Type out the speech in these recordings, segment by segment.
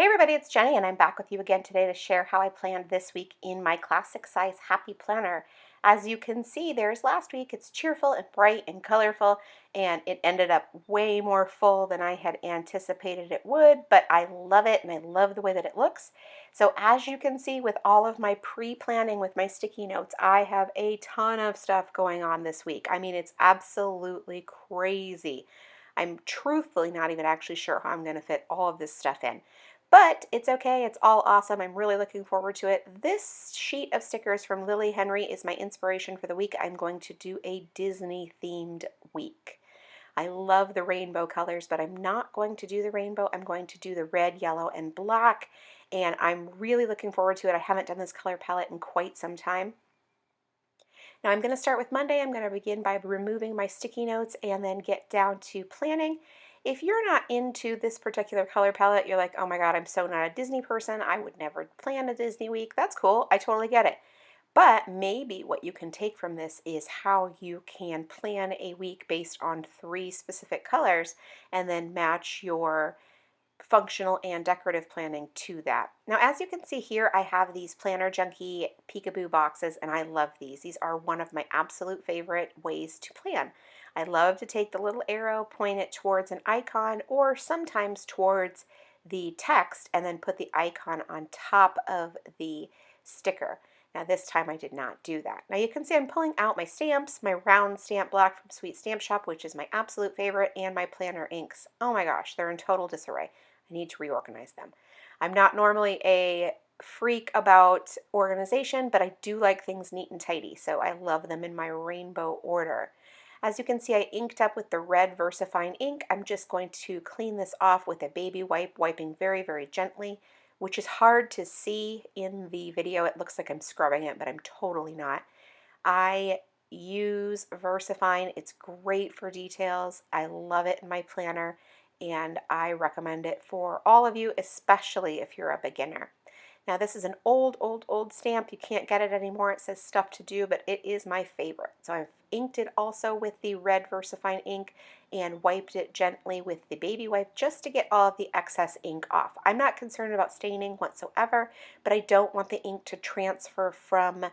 Hey everybody, it's Jenny and I'm back with you again today to share how I planned this week in my classic size Happy Planner. As you can see, there's last week. It's cheerful and bright and colorful, and it ended up way more full than I had anticipated it would, but I love it and I love the way that it looks. So as you can see with all of my pre-planning with my sticky notes, I have a ton of stuff going on this week. I mean, it's absolutely crazy. I'm truthfully not even actually sure how I'm going to fit all of this stuff in. But it's okay, it's all awesome. I'm really looking forward to it. This sheet of stickers from Lily Henry is my inspiration for the week. I'm going to do a Disney themed week. I love the rainbow colors, but I'm not going to do the rainbow. I'm going to do the red, yellow, and black, and I'm really looking forward to it. I haven't done this color palette in quite some time. Now I'm going to start with Monday. I'm going to begin by removing my sticky notes and then get down to planning. If you're not into this particular color palette, you're like, oh my God, I'm so not a Disney person. I would never plan a Disney week. That's cool. I totally get it. But maybe what you can take from this is how you can plan a week based on 3 specific colors and then match your functional and decorative planning to that. Now, as you can see here, I have these Planner Junkie Peekaboo boxes, and I love these. These are one of my absolute favorite ways to plan. I love to take the little arrow, point it towards an icon, or sometimes towards the text, and then put the icon on top of the sticker. Now this time I did not do that. Now you can see I'm pulling out my stamps, my round stamp block from Sweet Stamp Shop, which is my absolute favorite, and my planner inks. Oh my gosh, they're in total disarray. I need to reorganize them. I'm not normally a freak about organization, but I do like things neat and tidy, so I love them in my rainbow order. As you can see, I inked up with the red Versafine ink. I'm just going to clean this off with a baby wipe, wiping very, very gently, which is hard to see in the video. It looks like I'm scrubbing it, but I'm totally not. I use Versafine. It's great for details. I love it in my planner, and I recommend it for all of you, especially if you're a beginner. Now this is an old stamp. You can't get it anymore. It says stuff to do, but it is my favorite. So I've inked it also with the red Versafine ink and wiped it gently with the baby wipe just to get all of the excess ink off. I'm not concerned about staining whatsoever, but I don't want the ink to transfer from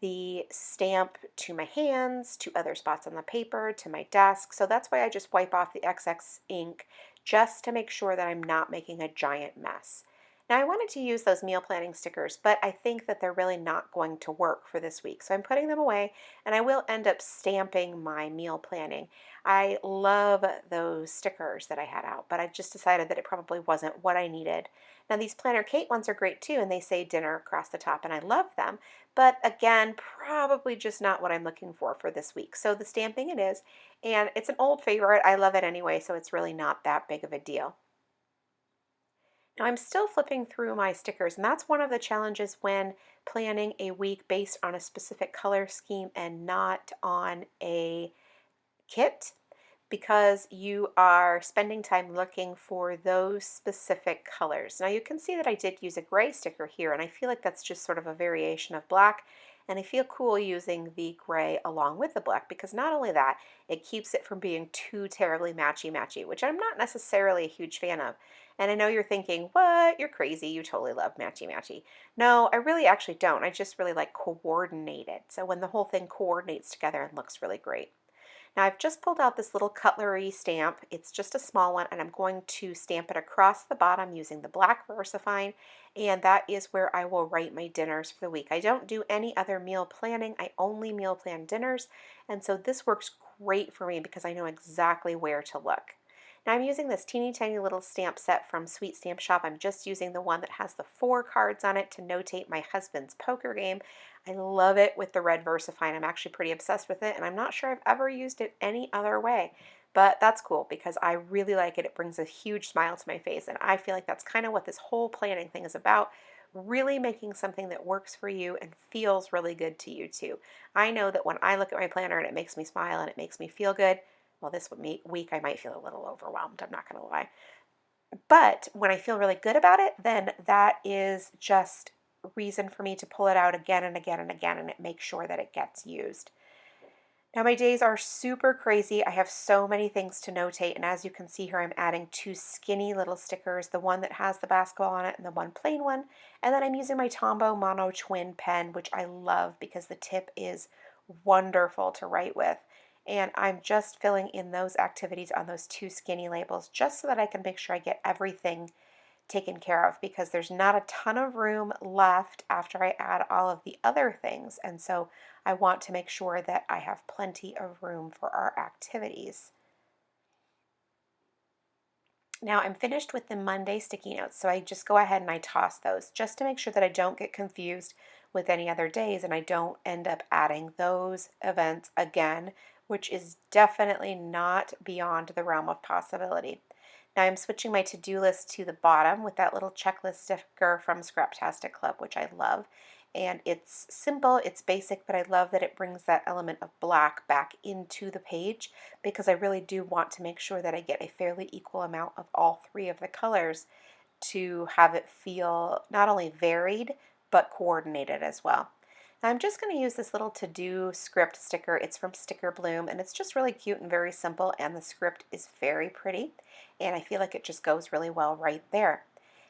the stamp to my hands, to other spots on the paper, to my desk. So that's why I just wipe off the excess ink just to make sure that I'm not making a giant mess. Now I wanted to use those meal planning stickers, but I think that they're really not going to work for this week. So I'm putting them away, and I will end up stamping my meal planning. I love those stickers that I had out, but I just decided that it probably wasn't what I needed. Now these Planner Kate ones are great too, and they say dinner across the top, and I love them. But again, probably just not what I'm looking for this week. So the stamping it is, and it's an old favorite. I love it anyway, so it's really not that big of a deal. Now I'm still flipping through my stickers, and that's one of the challenges when planning a week based on a specific color scheme and not on a kit, because you are spending time looking for those specific colors. Now you can see that I did use a gray sticker here, and I feel like that's just sort of a variation of black, and I feel cool using the gray along with the black because not only that, it keeps it from being too terribly matchy-matchy, which I'm not necessarily a huge fan of. And I know you're thinking, what? You're crazy. You totally love matchy-matchy. No, I really actually don't. I just really like coordinated. So when the whole thing coordinates together and looks really great. Now I've just pulled out this little cutlery stamp. It's just a small one, and I'm going to stamp it across the bottom using the black Versafine, and that is where I will write my dinners for the week. I don't do any other meal planning. I only meal plan dinners, and so this works great for me because I know exactly where to look. Now I'm using this teeny tiny little stamp set from Sweet Stamp Shop. I'm just using the one that has the 4 cards on it to notate my husband's poker game. I love it with the red Versafine. I'm actually pretty obsessed with it, and I'm not sure I've ever used it any other way. But that's cool because I really like it. It brings a huge smile to my face, and I feel like that's kind of what this whole planning thing is about. Really making something that works for you and feels really good to you too. I know that when I look at my planner and it makes me smile and it makes me feel good, well, this week I might feel a little overwhelmed, I'm not going to lie. But when I feel really good about it, then that is just reason for me to pull it out again and again and again, and it makes sure that it gets used. Now my days are super crazy. I have so many things to notate, and as you can see here, I'm adding two skinny little stickers, the one that has the basketball on it and the one plain one. And then I'm using my Tombow Mono Twin pen, which I love because the tip is wonderful to write with. And I'm just filling in those activities on those two skinny labels just so that I can make sure I get everything taken care of, because there's not a ton of room left after I add all of the other things. And so I want to make sure that I have plenty of room for our activities. Now I'm finished with the Monday sticky notes, so I just go ahead and I toss those just to make sure that I don't get confused with any other days and I don't end up adding those events again, which is definitely not beyond the realm of possibility. Now I'm switching my to-do list to the bottom with that little checklist sticker from Scraptastic Club, which I love. And it's simple, it's basic, but I love that it brings that element of black back into the page, because I really do want to make sure that I get a fairly equal amount of all three of the colors to have it feel not only varied, but coordinated as well. Now I'm just going to use this little to-do script sticker. It's from Sticker Bloom, and it's just really cute and very simple, and the script is very pretty, and I feel like it just goes really well right there.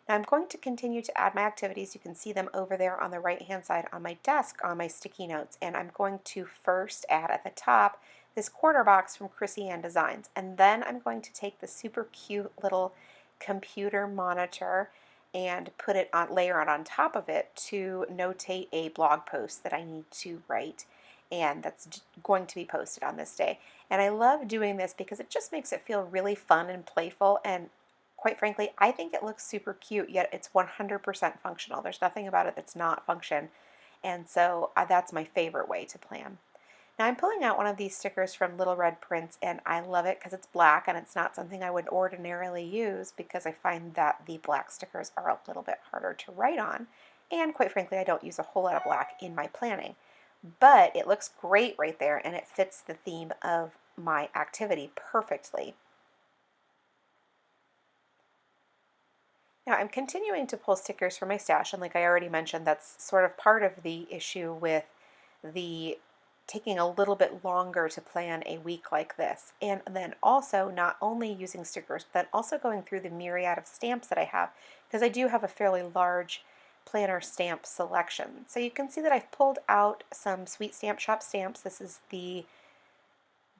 Now I'm going to continue to add my activities. You can see them over there on the right hand side on my desk on my sticky notes, and I'm going to first add at the top this quarter box from Chrissy Ann Designs, and then I'm going to take the super cute little computer monitor and put it on, layer it on top of it to notate a blog post that I need to write, and that's going to be posted on this day. And I love doing this because it just makes it feel really fun and playful, and quite frankly, I think it looks super cute, yet it's 100% functional. There's nothing about it that's not function, and so that's my favorite way to plan. Now I'm pulling out one of these stickers from Little Red Prints, and I love it because it's black and it's not something I would ordinarily use, because I find that the black stickers are a little bit harder to write on, and quite frankly I don't use a whole lot of black in my planning. But it looks great right there, and it fits the theme of my activity perfectly. Now I'm continuing to pull stickers from my stash, and like I already mentioned, that's sort of part of the issue with the taking a little bit longer to plan a week like this. And then also not only using stickers, but also going through the myriad of stamps that I have, because I do have a fairly large planner stamp selection. So you can see that I've pulled out some Sweet Stamp Shop stamps. This is the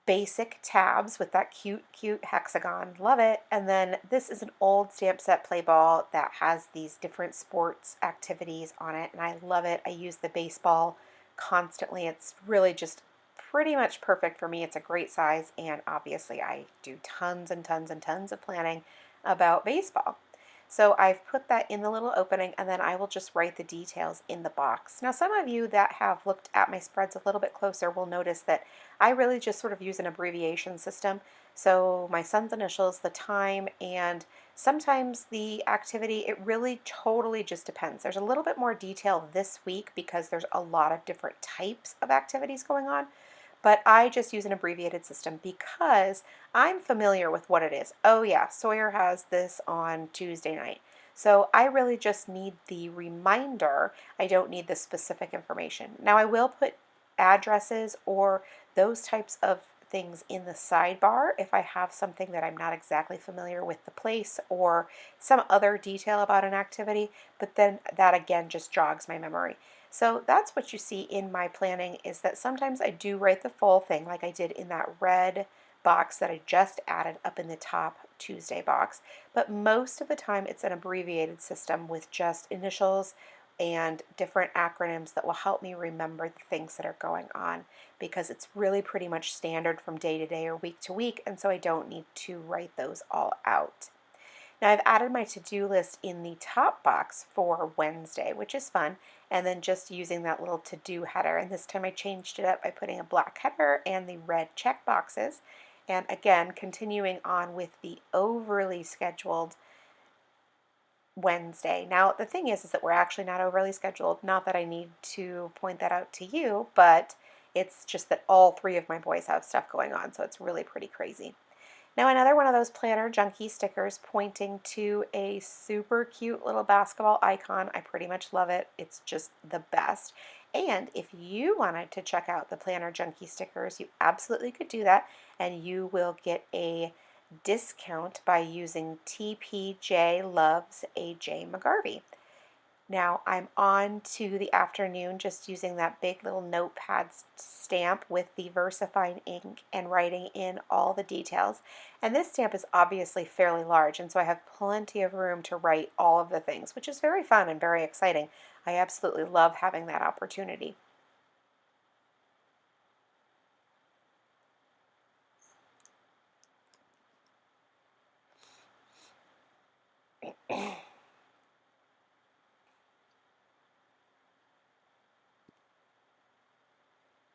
basic tabs with that cute hexagon. Love it. And then this is an old stamp set play ball that has these different sports activities on it, and I love it. I use the baseball constantly. It's really just pretty much perfect for me. It's a great size, and obviously I do tons and tons and tons of planning about baseball. So I've put that in the little opening, and then I will just write the details in the box. Now some of you that have looked at my spreads a little bit closer will notice that I really just sort of use an abbreviation system. So my son's initials, the time, and sometimes the activity, it really totally just depends. There's a little bit more detail this week because there's a lot of different types of activities going on, but I just use an abbreviated system because I'm familiar with what it is. Oh yeah, Sawyer has this on Tuesday night. So I really just need the reminder. I don't need the specific information. Now I will put addresses or those types of things in the sidebar if I have something that I'm not exactly familiar with the place or some other detail about an activity, but then that again just jogs my memory. So that's what you see in my planning, is that sometimes I do write the full thing like I did in that red box that I just added up in the top Tuesday box, but most of the time it's an abbreviated system with just initials and different acronyms that will help me remember the things that are going on, because it's really pretty much standard from day to day or week to week, and so I don't need to write those all out. Now I've added my to-do list in the top box for Wednesday, which is fun, and then just using that little to-do header, and this time I changed it up by putting a black header and the red check boxes, and again continuing on with the overly scheduled Wednesday. Now the thing is that we're actually not overly scheduled, not that I need to point that out to you, but it's just that all three of my boys have stuff going on, so it's really pretty crazy. Now another one of those planner junkie stickers pointing to a super cute little basketball icon. I pretty much love it. It's just the best. And if you wanted to check out the Planner Junkie stickers, you absolutely could do that, and you will get a discount by using TPJLOVESAJMCGARVEY. Now I'm on to the afternoon just using that big little notepad stamp with the Versafine ink and writing in all the details. And this stamp is obviously fairly large, and so I have plenty of room to write all of the things, which is very fun and very exciting. I absolutely love having that opportunity.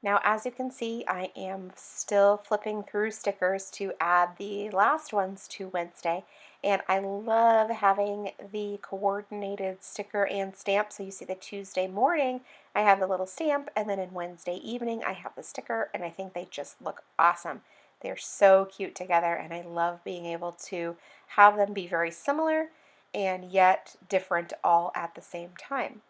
Now, as you can see, I am still flipping through stickers to add the last ones to Wednesday, and I love having the coordinated sticker and stamp. So you see the Tuesday morning, I have the little stamp, and then in Wednesday evening, I have the sticker, and I think they just look awesome. They're so cute together, and I love being able to have them be very similar and yet different all at the same time.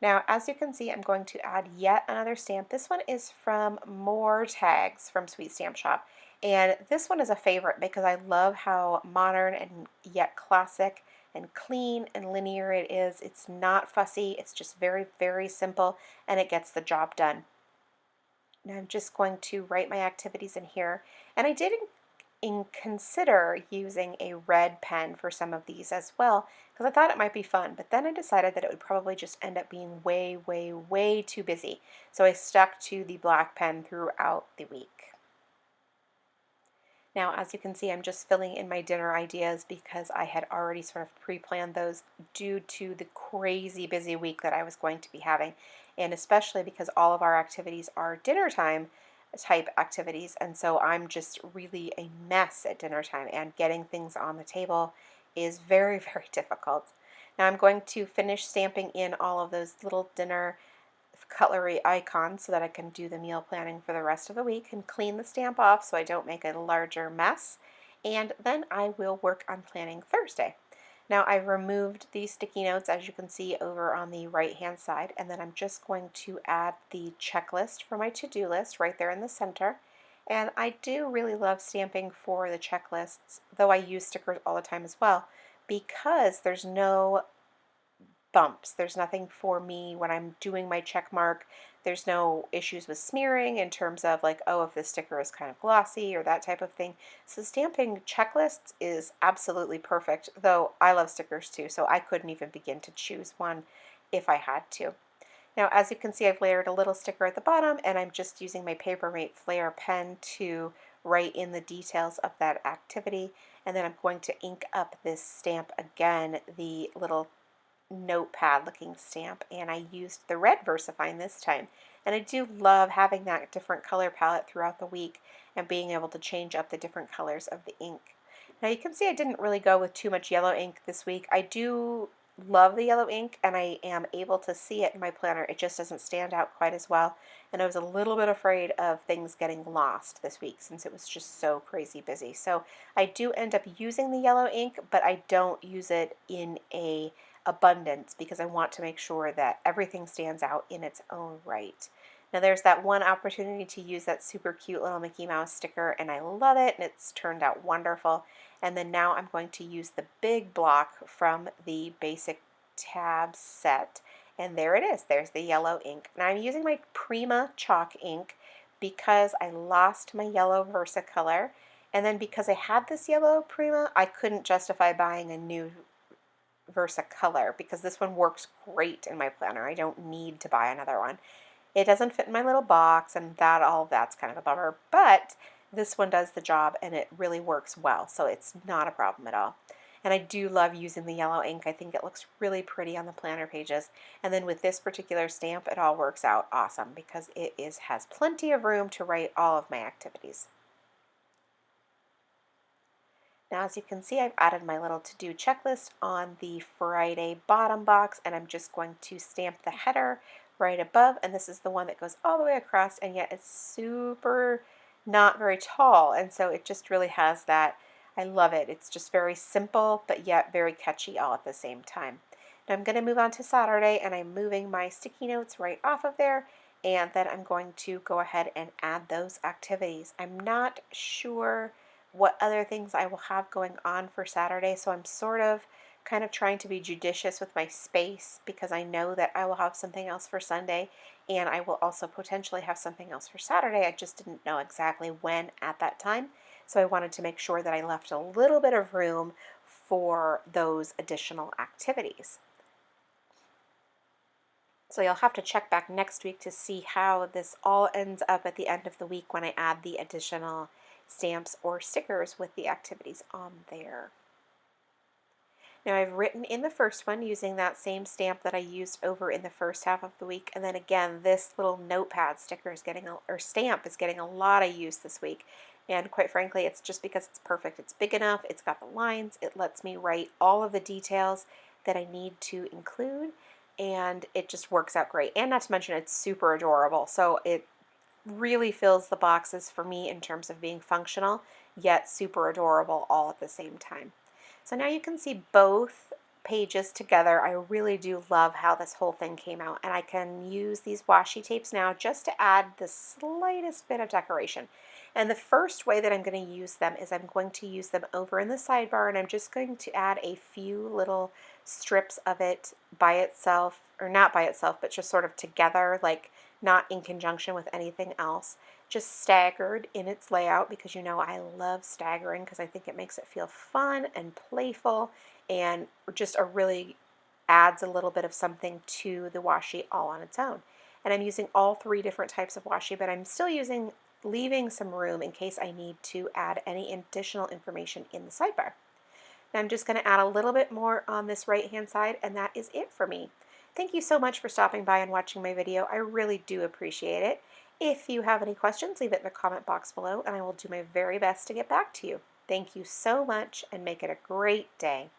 Now, as you can see, I'm going to add yet another stamp. This one is from More Tags from Sweet Stamp Shop. And this one is a favorite because I love how modern and yet classic and clean and linear it is. It's not fussy. It's just very, very simple, and it gets the job done. Now I'm just going to write my activities in here. And I did consider using a red pen for some of these as well because I thought it might be fun, but then I decided that it would probably just end up being way, way, way too busy. So I stuck to the black pen throughout the week. Now, as you can see, I'm just filling in my dinner ideas because I had already sort of pre-planned those due to the crazy busy week that I was going to be having, and especially because all of our activities are dinner time type activities, and so I'm just really a mess at dinner time, and getting things on the table is very, very difficult. Now I'm going to finish stamping in all of those little dinner cutlery icons so that I can do the meal planning for the rest of the week and clean the stamp off so I don't make a larger mess. And then I will work on planning Thursday. Now I've removed these sticky notes, as you can see, over on the right hand side, and then I'm just going to add the checklist for my to-do list right there in the center. And I do really love stamping for the checklists, though I use stickers all the time as well, because there's no bumps. There's nothing for me when I'm doing my check mark. There's no issues with smearing in terms of like, oh, if the sticker is kind of glossy or that type of thing. So stamping checklists is absolutely perfect, though I love stickers too, so I couldn't even begin to choose one if I had to. Now, as you can see, I've layered a little sticker at the bottom, and I'm just using my Papermate Flair pen to write in the details of that activity, and then I'm going to ink up this stamp again, the little notepad looking stamp, and I used the red Versafine this time. And I do love having that different color palette throughout the week and being able to change up the different colors of the ink. Now you can see I didn't really go with too much yellow ink this week. I do love the yellow ink, and I am able to see it in my planner. It just doesn't stand out quite as well, and I was a little bit afraid of things getting lost this week since it was just so crazy busy. So I do end up using the yellow ink, but I don't use it in a abundance because I want to make sure that everything stands out in its own right. Now there's that one opportunity to use that super cute little Mickey Mouse sticker, and I love it, and it's turned out wonderful. And then now I'm going to use the big block from the basic tab set, and there it is. There's the yellow ink. Now I'm using my Prima chalk ink because I lost my yellow Versacolor, and then because I had this yellow Prima, I couldn't justify buying a new Versacolor because this one works great in my planner. I don't need to buy another one. It doesn't fit in my little box, and all of that's kind of a bummer, but this one does the job and it really works well, so it's not a problem at all. And I do love using the yellow ink. I think it looks really pretty on the planner pages. And then with this particular stamp, it all works out awesome because it has plenty of room to write all of my activities. Now, as you can see, I've added my little to-do checklist on the Friday bottom box, and I'm just going to stamp the header right above, and this is the one that goes all the way across, and yet it's super not very tall, and so it just really has that. I love it. It's just very simple, but yet very catchy all at the same time. Now I'm going to move on to Saturday, and I'm moving my sticky notes right off of there, and then I'm going to go ahead and add those activities. I'm not sure what other things I will have going on for Saturday, so I'm sort of kind of trying to be judicious with my space because I know that I will have something else for Sunday, and I will also potentially have something else for Saturday. I just didn't know exactly when at that time, so I wanted to make sure that I left a little bit of room for those additional activities. So you'll have to check back next week to see how this all ends up at the end of the week when I add the additional stamps or stickers with the activities on there. Now I've written in the first one using that same stamp that I used over in the first half of the week, and then again this little notepad sticker is getting or stamp is getting a lot of use this week, and quite frankly it's just because it's perfect. It's big enough, it's got the lines, it lets me write all of the details that I need to include, and it just works out great. And not to mention it's super adorable, so it really fills the boxes for me in terms of being functional yet super adorable all at the same time. So now you can see both pages together. I really do love how this whole thing came out, and I can use these washi tapes now just to add the slightest bit of decoration. And the first way that I'm going to use them is I'm going to use them over in the sidebar, and I'm just going to add a few little strips of it by itself, or not by itself, but just sort of together, like not in conjunction with anything else, just staggered in its layout, because you know I love staggering because I think it makes it feel fun and playful and just really adds a little bit of something to the washi all on its own. And I'm using all three different types of washi, but I'm still leaving some room in case I need to add any additional information in the sidebar. Now I'm just going to add a little bit more on this right hand side, and that is it for me. Thank you so much for stopping by and watching my video. I really do appreciate it. If you have any questions, leave it in the comment box below, and I will do my very best to get back to you. Thank you so much, and make it a great day.